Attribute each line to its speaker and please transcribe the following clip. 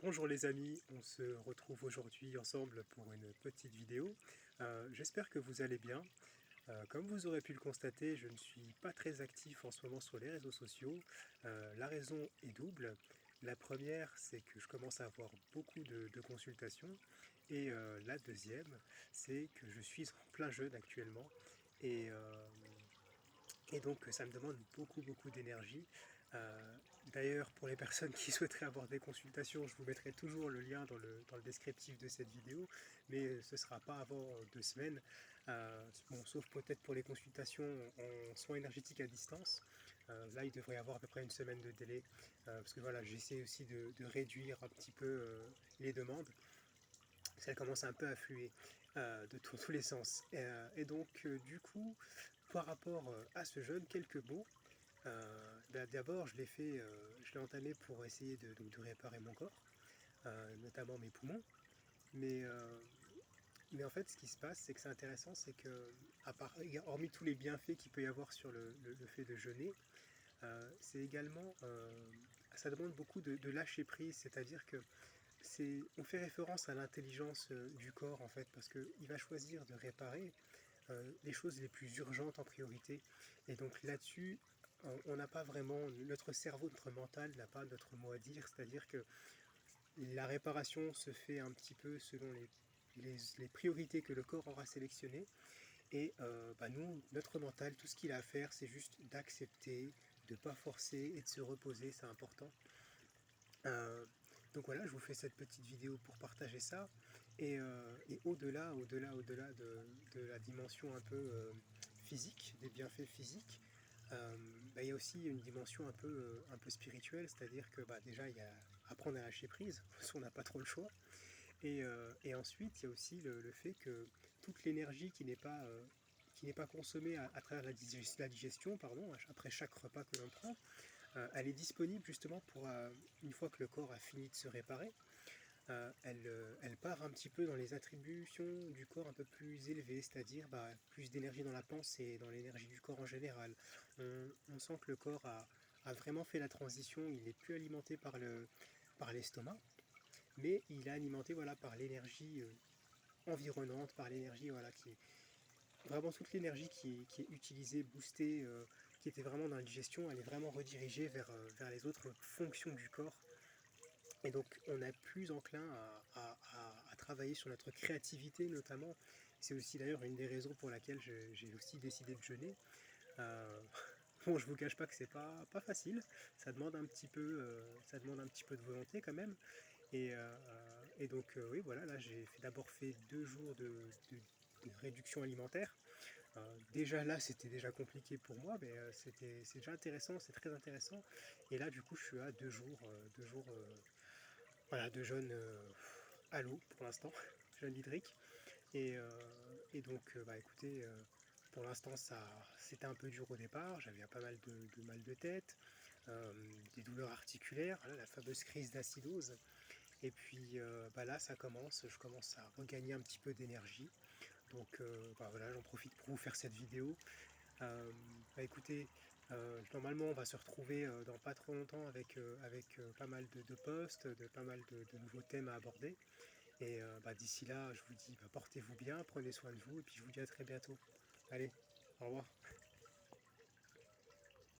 Speaker 1: Bonjour les amis, on se retrouve aujourd'hui ensemble pour une petite vidéo. J'espère que vous allez bien. Comme vous aurez pu le constater, je ne suis pas très actif en ce moment sur les réseaux sociaux. La raison est double. La première, c'est que je commence à avoir beaucoup de consultations. Et la deuxième, c'est que je suis en plein jeûne actuellement. Et, euh, et donc ça me demande beaucoup d'énergie. Euh, D'ailleurs, pour les personnes qui souhaiteraient avoir des consultations, je vous mettrai toujours le lien dans le descriptif de cette vidéo, mais ce ne sera pas avant 2 semaines. Bon, sauf peut-être pour les consultations en soins énergétiques à distance. Là, il devrait y avoir à peu près une semaine de délai, parce que voilà, j'essaie aussi de réduire un petit peu les demandes. Ça commence un peu à affluer de tous les sens. Et donc, du coup, par rapport à ce jeûne, quelques mots. D'abord, je l'ai entamé pour essayer de réparer mon corps, notamment mes poumons. Mais, euh, mais en fait, ce qui se passe, c'est que c'est intéressant, c'est que, hormis tous les bienfaits qu'il peut y avoir sur le fait de jeûner, c'est également, ça demande beaucoup de lâcher prise, c'est-à-dire que on fait référence à l'intelligence du corps en fait, parce qu'il va choisir de réparer les choses les plus urgentes en priorité. Et donc là-dessus, on n'a pas vraiment, notre cerveau, notre mental n'a pas notre mot à dire, c'est-à-dire que la réparation se fait un petit peu selon les priorités que le corps aura sélectionnées. Et nous, notre mental, tout ce qu'il a à faire, c'est juste d'accepter, de ne pas forcer et de se reposer, c'est important. Euh, donc voilà, je vous fais cette petite vidéo pour partager ça. Et au-delà de la dimension un peu physique, des bienfaits physiques, il y a aussi une dimension un peu spirituelle, c'est-à-dire que déjà il y a apprendre à lâcher prise, parce qu'on n'a pas trop le choix. Et ensuite, il y a aussi le fait que toute l'énergie qui n'est pas consommée à travers la digestion, pardon, après chaque repas que l'on prend, elle est disponible justement pour, une fois que le corps a fini de se réparer, elle part un petit peu dans les attributions du corps un peu plus élevées, c'est-à-dire plus d'énergie dans la pensée, dans l'énergie du corps en général. On sent que le corps a vraiment fait la transition, il n'est plus alimenté par l'estomac, mais il est alimenté voilà, par l'énergie environnante, par l'énergie voilà, qui est vraiment toute l'énergie qui est utilisée, boostée, qui était vraiment dans la digestion, elle est vraiment redirigée vers les autres fonctions du corps. Et donc on est plus enclin à travailler sur notre créativité notamment. C'est aussi d'ailleurs une des raisons pour laquelle j'ai aussi décidé de jeûner. Euh, bon, je vous cache pas que c'est pas facile. Ça demande un petit peu de volonté quand même. Et donc oui, voilà, là d'abord fait 2 jours de réduction alimentaire. Déjà là, c'était déjà compliqué pour moi, mais c'est déjà intéressant, c'est très intéressant. Et là, du coup, je suis à 2 jours, voilà, de jeûne à l'eau pour l'instant, jeûne hydrique. Et donc, écoutez, pour l'instant, c'était un peu dur au départ. J'avais pas mal de mal de tête, des douleurs articulaires, voilà, la fameuse crise d'acidose. Et puis là, je commence à regagner un petit peu d'énergie. Donc voilà, j'en profite pour vous faire cette vidéo. Écoutez, normalement on va se retrouver dans pas trop longtemps avec pas mal de posts, de pas mal de nouveaux thèmes à aborder. Et d'ici là, je vous dis portez-vous bien, prenez soin de vous, et puis je vous dis à très bientôt. Allez, au revoir.